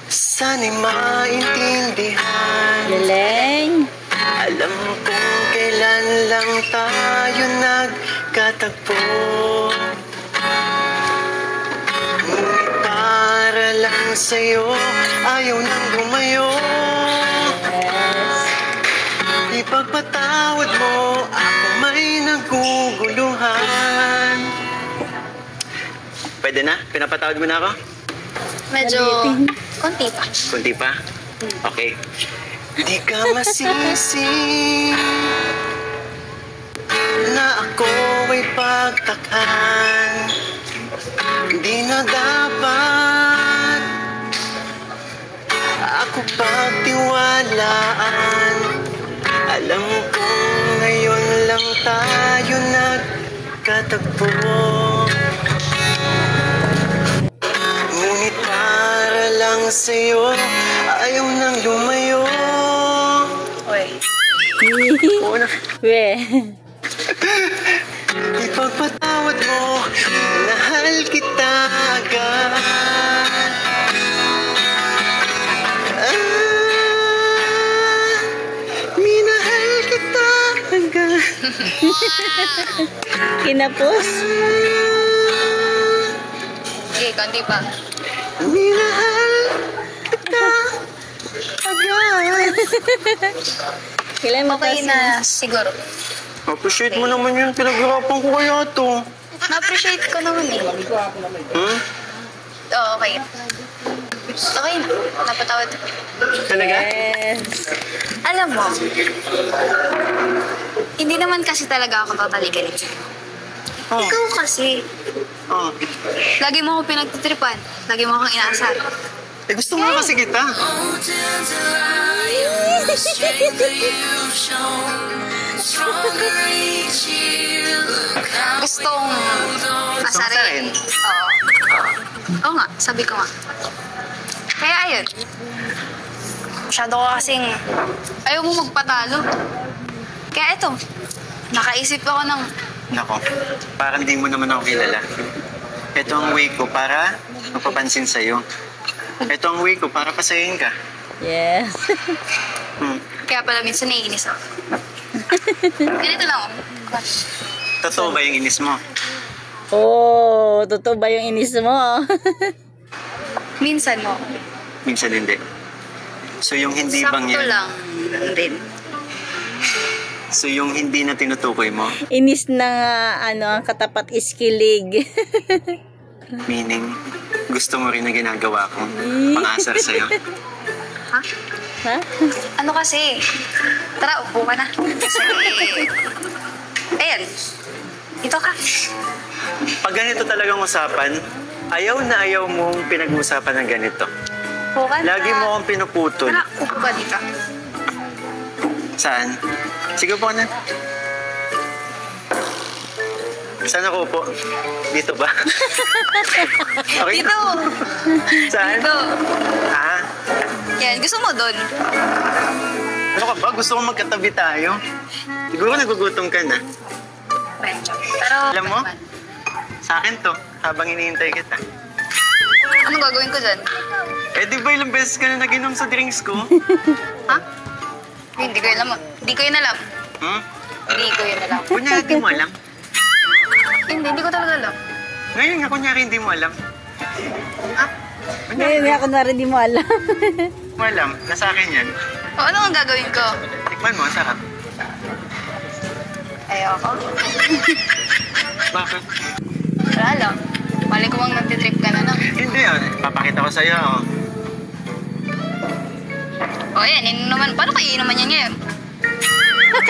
sana'y maintindihan. Galing. Alam kong kailan lang tayo nagkatagpo. Ngunit para lang sa'yo, ayaw nang lumayo. Ipagpatawad mo, ako may naguguluhan. Pwede na? Pinapatawad mo na ako? Medyo konti pa. Kunti pa? Okay. Di ka masisi na ako ay pagtakhan. Di na dapat ako pagtiwalaan. Alam ko ngayon lang tayo nagkatagpo. Ngunit para lang sa'yo, ayaw nang lumayo. Uy. Oo na. We. Ipagpatawad mo, mahal kita agad. Minahal kita agad. Kinapos. Sige, konti pa. Minahal kita agad. Kailan mo Okay na siguro. Appreciate mo naman yun. Pinaghirapan ko kaya to. Na-appreciate ko naman eh. Hmm? Oo, okay. Okay na. Napatawad. Talaga? Yes. Alam mo, hindi naman kasi talaga ako tatalikan eh. Oh. Ikaw kasi. Oh. Lagi mo ako pinagtitripan. Lagi mo akong inaasar. Eh, gusto mo kasi kita. Gustong asarin. asarin? Oo. Oo nga, sabi ko nga. Kaya ayun. Masyado ko kasing ayaw mo magpatalo. Kaya ito, nakaisip ako ng Nako, parang di mo naman ako kilala. Ito ang way ko para mapapansin sa'yo. Ito ang way ko para pasayin ka. Yes. kaya pala minsan naiinis ako. Ganito lang. Totoo ba yung inis mo? Oh, totoo ba yung inis mo? Minsan mo. Minsan hindi. So yung hindi bang Sakto yan? lang din. So yung hindi na tinutukoy mo? Inis na ano, ang katapat is kilig. Meaning, gusto mo rin na ginagawa ko. Pang-asar sa'yo. Ha? Ha? Ano kasi? Tara, upo ka na. Kasi, ayan. Ito ka. Pag ganito talagang usapan, ayaw na ayaw mong pinag-uusapan ng ganito. Upo ka na. Lagi mo akong pinuputol. Tara, upo ka dito. Saan? Sige po na. Saan ako po? Dito ba? Okay. Dito. Saan? Dito. Ah, Yan, gusto mo doon? ano ka ba? Gusto ko magkatabi tayo. Siguro nagugutom ka na. Medyo. Pero, Alam mo? Sa akin to, habang iniintay kita. anong gagawin ko dyan? Eh di ba ilang beses ka na naginom sa drinks ko? Ha? Hindi ko yun alam. Hindi ko yun alam. Hmm? Hindi ko yun alam. Kunyari di mo alam. Hindi ko talaga alam. Ngayon nga kunyari hindi mo alam. Ha? Ngayon nga, kunwari di mo alam. Mo alam, nasa akin yan. O, ano ang gagawin ko? Tikman mo, sarap. Ayoko. Bakit? Wala lang. Mali ko bang nagtitrip ka na, no? Hindi yan. Papakita ko sa'yo. Oh. O, yan. Inuman. Paano kayo inuman yan ngayon?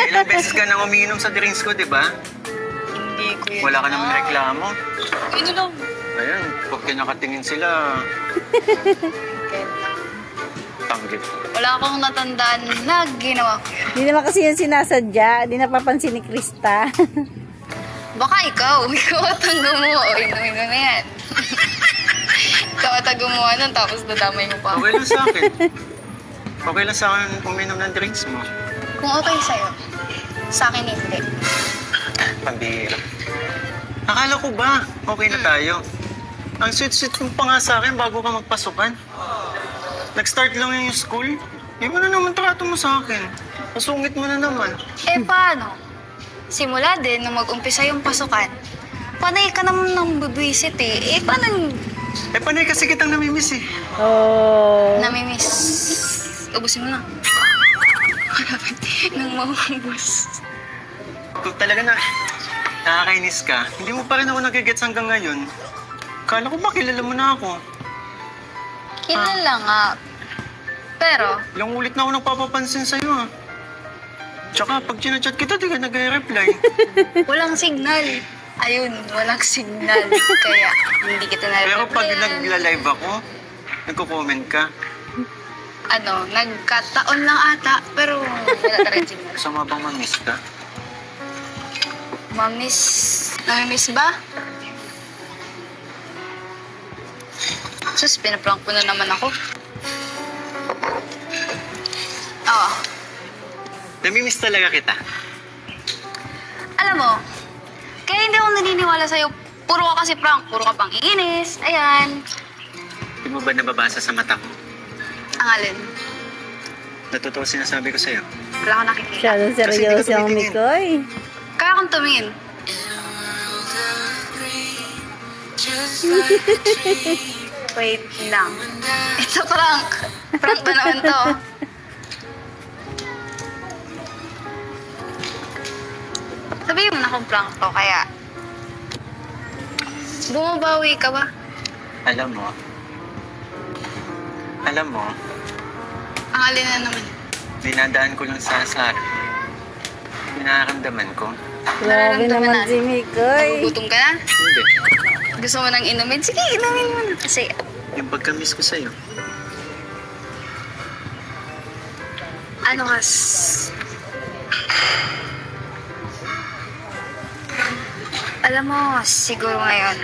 Ilang beses ka nang umiinom sa drinks ko, di ba? Hindi ko yun. Wala ka naman reklamo. Yun lang. Ayun, pag kinakatingin sila, tanggit. Wala akong natandaan na ginawa ko yun. Hindi naman kasi yan sinasadya. Hindi napapansin ni Krista. Baka ikaw. Ikaw at ang gumawa. O, inumin mo na yan. Ikaw at ang gumawa nun, tapos dadamay mo pa. Okay lang sa akin. Okay lang sa akin uminom ng drinks mo. Kung okay sa'yo, sa akin hindi. Pambihira. Akala ko ba, okay na tayo? Ang sweet-sweet mo pa nga sa akin bago ka magpasukan. Nag-start lang yung school. Di mo na naman trato mo sa akin. Masungit mo na naman. Eh, paano? Simula din, nung mag-umpisa yung pasukan, panay ka naman ng bubwisit eh. Eh, paano Eh, panay kasi kitang namimiss eh. Oh. namimiss? Ubusin mo na. Nang maubos. Kung talaga na nakakainis ka, hindi mo pa rin ako nagigets hanggang ngayon. Kala ko ba kilala mo na ako? Kilala nga. Pero, Ilang ulit na ako nagpapapansin sa'yo ah. Tsaka pag chinachat kita, di ka nag-reply. walang signal. Ayun, walang signal. Kaya, hindi kita na Pero pag nagla-live ako, nagko-comment ka. ano, nagkataon lang ata, pero wala talagang signal. Sama bang mamiss ka? Namimiss ba? Sus, pinaprank ko na naman ako. Oo. Namimiss talaga kita. Alam mo, kaya hindi ako naniniwala sa'yo. Puro ka kasi prank, puro ka pang iinis. Ayan. Di mo ba nababasa sa mata ko? Ang alin. Natotoo sinasabi ko sa'yo. Wala ko nakikita. Masyadong seryoso ang Mikoy. Kaya akong tumingin. Wait lang. Ito prank. Prank ba naman to? Sabihin mo na kung prank to, kaya Bumabawi ka ba? Alam mo, Ang alin na naman. dinadaan ko lang sa asar. Nararamdaman ko. Grabe Nararamdaman naman si Mikoy. Gutom ka na? Hindi. Gusto mo nang inumin? Sige, inumin mo na. Kasi, Yung pagka-miss ko sa'yo. ano kas... Alam mo, siguro ngayon,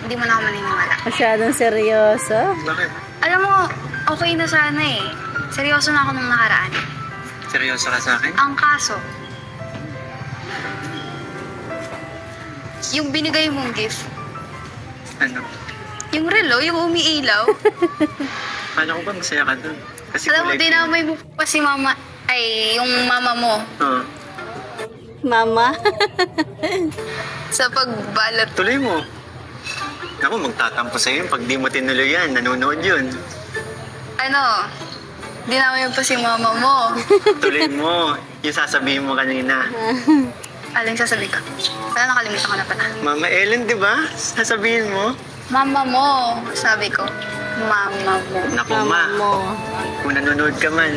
hindi mo na ako maniniwala. Masyadong seryoso. Bakit? Alam mo, okay na sana eh. Seryoso na ako nung nakaraan. Seryoso ka sa akin? Ang kaso, yung binigay mong gift, Ano? yung relo, yung umiilaw, Kala ko ba masaya ka dun? Kasi alam mo, kulay dinamay mo pa si mama, yung mama mo, Oo. Mama. sa pagbalot. Tuloy mo. Ako, magtatampo sa'yo pag di mo tinuloy yan. Nanonood yun. Ano, dinamay mo pa si mama mo. Tuloy mo. Yung sasabihin mo kanina. Aling sasabihin ka? Wala, nakalimutan ko na pala. Mama Ellen, di ba? Sasabihin mo. Mama mo, sabi ko. Mama mo. Naku, Mama ma. mo. Kung nanonood ka man.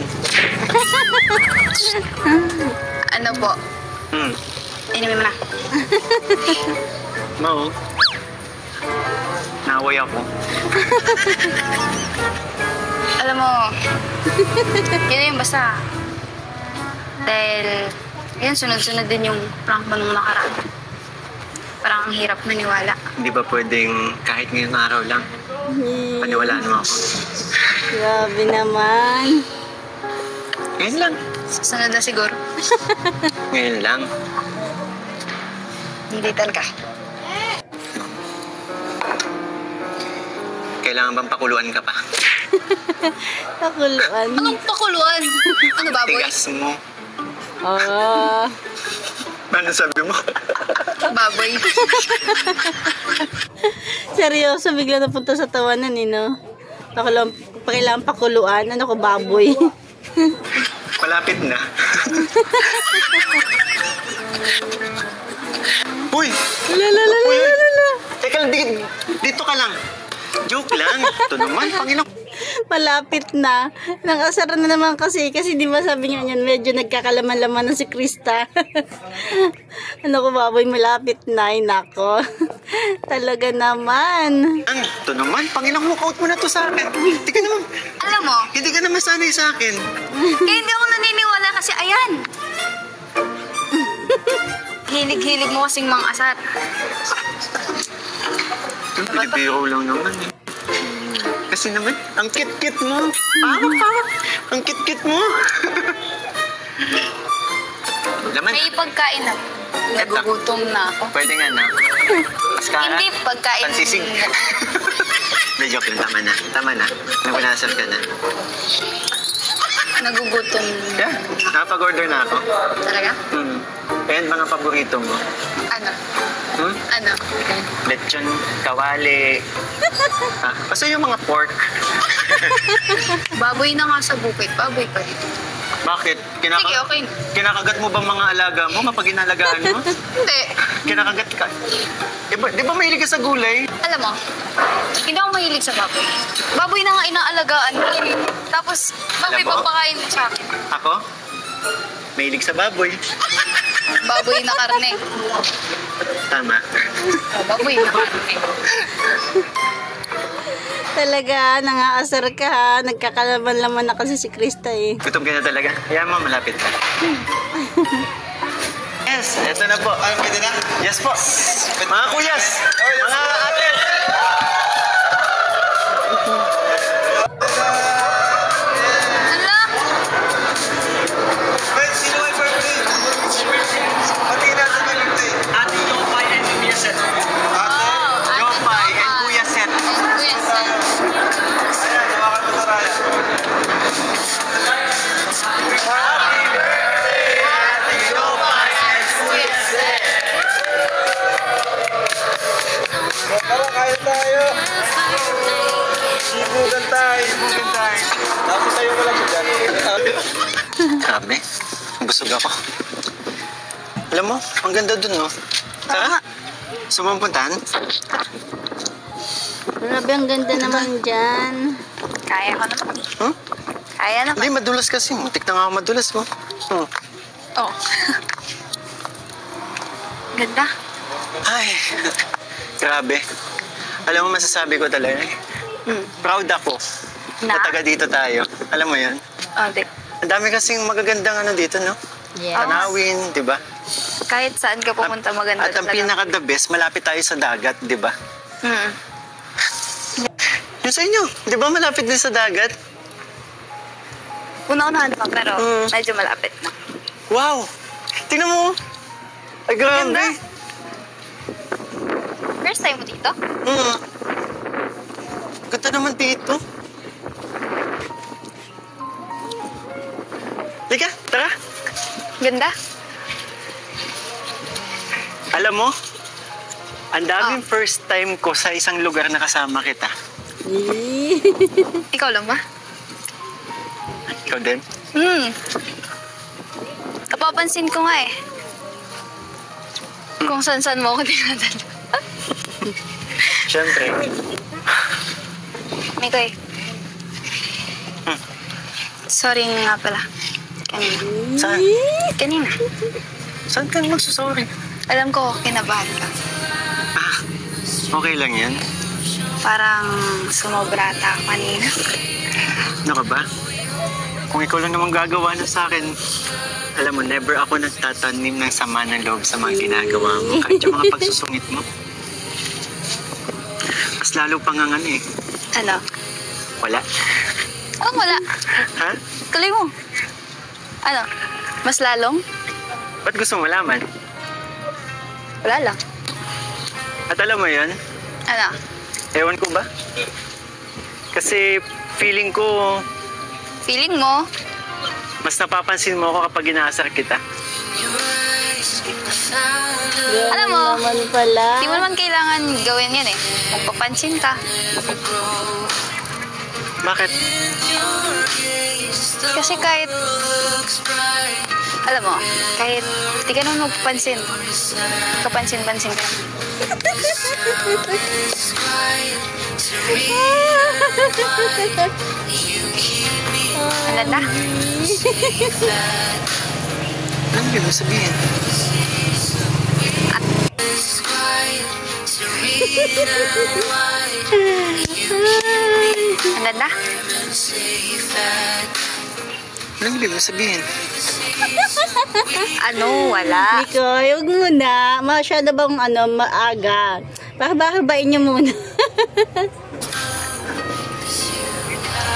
Ano po? Inumin mo na. Ma, oh. Naway ako. Alam mo, yun na yun basta. Dahil, yun, sunod-sunod din yung prank mo nung nakaraan. Parang ang hirap maniwala. Hindi ba pwedeng kahit ngayong araw lang? Paniwalaan mo ako. Grabe naman. Ngayon lang. Sunod na siguro. Ngayon lang. Hindi talaga. Kailangan bang pakuluan ka pa? Pakuluan. Anong pakuluan? Ano baboy? Tigas mo. Oh. Ano sabi mo? Baboy. Seryoso, bigla napunta sa tawanan eh, no? Kailangan pakuluan. Ano ko, baboy? Malapit na. Uy! Uy! Teka lang, dito ka lang. Joke lang. Ito naman, Panginoon. Malapit na. Nakasara na naman kasi di ba sabi niya yan, medyo nagkakalaman-laman na si Krista. Ano ko, baboy, malapit na. Ay, nako. Talaga naman. Ito naman, Panginoon, walk out mo na to sa akin. Hindi ka naman, Alam mo, hindi ka naman sanay sa akin. kaya hindi ako naniniwala kasi ayan. Hilig-hilig mo kasing mga asar. Pinibiro lang naman eh. Kasi naman, ang kit-kit mo. Parang. Ang kit-kit mo. Laman. May pagkain na. Nagugutom na ako. Pwede nga na. Mascara. Hindi pagkain. Pansisig. Hindi, joke lang. Tama na. Nagunasal ka na. Nagugutom. Yeah, nakapag-order na ako. Talaga? And mga paborito mo? Ano? Hmm? Ano? Lechon, kawali. Basta yung mga pork. Baboy na nga sa bukid. Baboy pa rin. Bakit? Sige, okay. Kinakagat mo ba mga alaga mo kapag inalagaan mo? Hindi. Kinakagat ka? Di ba mahilig ka sa gulay? Alam mo, hindi ako mahilig sa baboy. Baboy na nga inaalagaan ko. Tapos, baboy Alam mo? papakain mo sa akin. Ako? Mahilig sa baboy. Baboy na karne. Tama. Baboy na karne. Talaga, nangaasar ka ha. Nagkakalaman-laman na kasi si Krista eh. Gutom ka na talaga. Kaya mo, malapit na. Yes, eto na po. Ay, pwede na? Yes po. Mga kuyas, mga ate. Hala! Wait, sino may birthday? Pati natin may birthday. Ate Yopay and Kuya Set. Oh, Yopay and Kuya Set. Kuya Set. Ayan, hawakan mo sa raya. Tara, kain tayo. Ibugan tayo. Tapos tayo ko lang dyan. Grabe, busog ako. Alam mo, ang ganda dun, no? Tara, Sumampuntahan? Grabe, ang ganda naman dyan. Kaya ko naman. Huh? Kaya naman. Hindi, madulas kasi. Muntik na nga ako madulas mo. Oh. Ganda. Ay, grabe. Alam mo, masasabi ko talaga. Proud ako. Na? Na taga dito tayo. Alam mo yan? Oh, di. Ang dami kasing magagandang ano dito, no? Yes. Tanawin, di ba? Kahit saan ka pumunta, maganda At ang pinaka-the best, malapit tayo sa dagat, di ba? Yung sa inyo, di ba malapit din sa dagat? Una-unahan pa, pero medyo malapit na. Wow! Tingnan mo! Ay, grabe! Ganda. First time mo dito? Ganda naman dito. Lika, tara! Ganda. Alam mo, ang daming first time ko sa isang lugar na kasama kita. Ikaw lang ba? Ikaw din? Napapansin ko nga eh. Kung saan-saan mo ako dinadala. Siyempre. Mikoy. Sorry nga pala. Kanina. Saan? Kanina. Saan ka magsusorry? Alam ko, kinabahan ka. Okay lang yan. Parang sumobra ata ako kanina. Ano ka ba? Kung ikaw lang naman gagawa na sa akin, alam mo, never ako nagtatanim ng sama ng loob sa mga ginagawa mo. Kahit yung mga pagsusungit mo. Mas lalo pang ang ano eh. Ano? Wala. Oh, wala. Ha? Tuloy mo. Ano? Mas lalong? Ba't gusto mo malaman? Wala lang. At alam mo yun, Ano? ewan ko ba? Kasi feeling ko, Feeling mo? mas napapansin mo ako kapag inaasar kita. Alam mo, naman pala. di mo naman kailangan gawin yan eh. Magpapansin ka. Bakit? Kasi kahit, alam mo, kahit di ka naman magpapansin, kapansin-pansin ka naman. Ang ganda. Ano ibig mo sabihin? Ang ganda. Ano ibig mo sabihin? Ano? Wala. Mikoy, huwag muna. Masyado bang maaga. Bahabain niyo muna.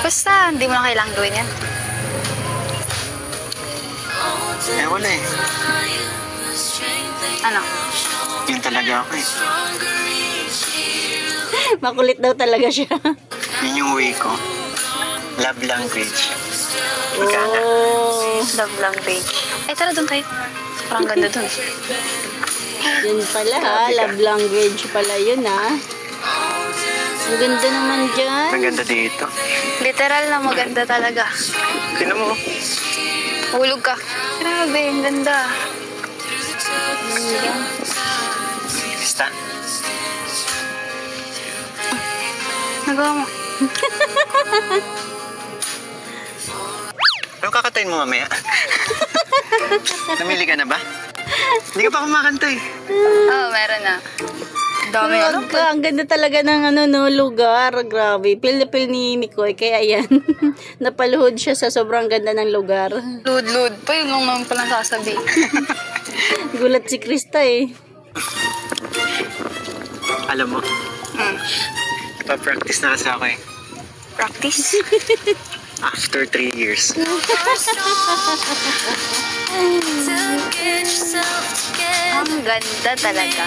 Basta, hindi mo na kailangan gawin yan. Eh, wala eh. Ano? Yun talaga ako eh. Makulit daw talaga siya. Yun yung way ko. Love language. Ika na. Love language. Ay, tara doon tayo. Parang ganda doon. Yun pala ha. Love language pala yun ha. Ang ganda naman dyan. Ang ganda dito. Literal na maganda talaga. Tingnan mo. Hulog ka. Grabe, ang ganda. Basta. Nagawa mo. Anong kakatayin mo mamaya? Namili ka na ba? Hindi ka pa kumakanta eh. Oo, meron na. Dami ano? Huwag ka. Ang ganda talaga ng lugar. Grabe. Feel na feel ni Mikoy. Kaya yan. Napaluhod siya sa sobrang ganda ng lugar. Lud-lud pa, yun lang naman palang sasabihin. Gulat si Krista eh. Alam mo, pa-practice na kasi ako eh. Practice. After 3 years. Ang ganda talaga.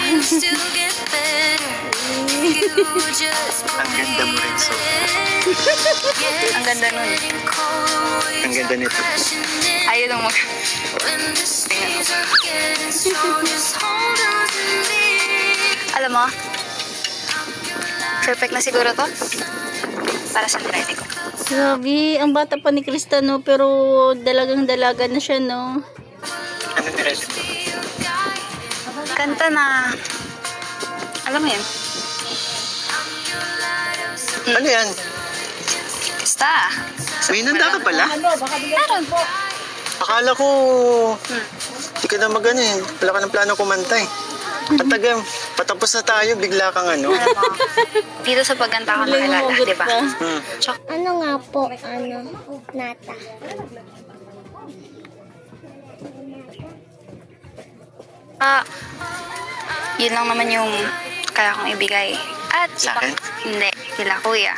Ang ganda mo rin, so. Ang ganda nun. Ang ganda nito. Ayun ang Alam mo, perfect na siguro to para sa handwriting ko. Grabe. Ang bata pa ni Krista no. Pero dalagang dalaga na siya no. Ano nirest? Kanta na. Alam mo yun? Ano yan? Basta. May nanda ka pala? Meron. Akala ko... Hindi ka na mag-ano eh. Wala ka ng plano kumanta eh. Patagam, patapos na tayo, bigla kang ano. Alam mo, dito sa pagkanta ko nakilala, di ba? Ano nga po, nata? Yun lang naman yung kaya kong ibigay. At Sa akin? Hindi, sila kuya.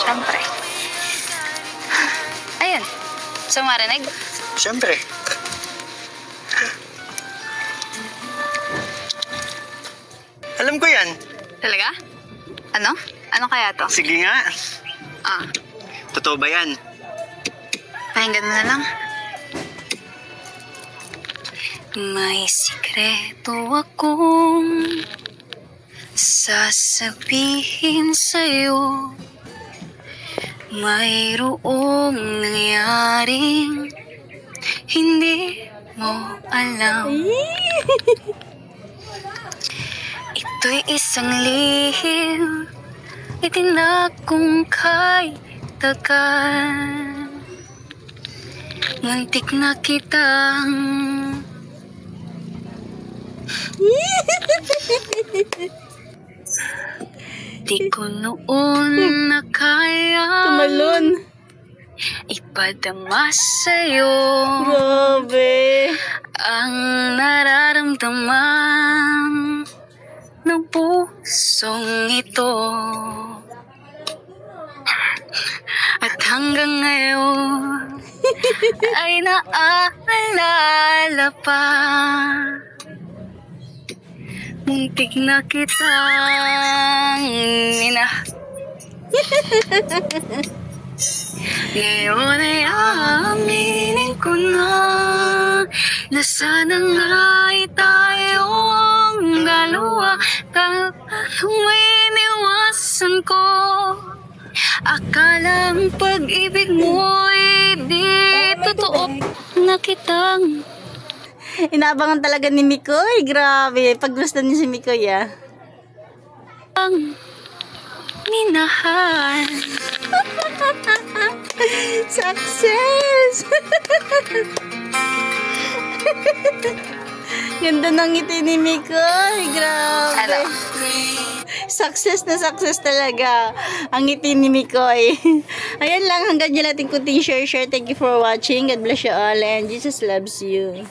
Siyempre. Ayun. So, marinig? Siyempre. Alam ko yan. Talaga? Ano? Ano kaya to? Sige nga. Totoo ba yan? Pakinggan mo na lang. May sikreto akong sasabihin sa'yo. Mayroong nangyaring hindi mo alam. Ito'y isang lihim, itinakong kay tagal. Muntik na kitang di ko noon na kaya Tumalon. ipadama sa'yo Grabe. ang nararamdaman ng pusong ito. At hanggang ngayon ay naaalala pa. Muntik na kitang Ngayon ay aaminin ko na na sana nga'y tayong dalawa. Kung iniwasan ko, akalang pag-ibig mo'y di totoo na kitang Inaabangan talaga ni Mikoy. Grabe. Paggusto niya si Mikoy, minahal. Success! Ganda ng ngiti ni Mikoy. Grabe. Ano? Success na success talaga ang ngiti ni Mikoy. Ayan lang. Hanggang dyan natin kunting share. Thank you for watching. God bless you all and Jesus loves you.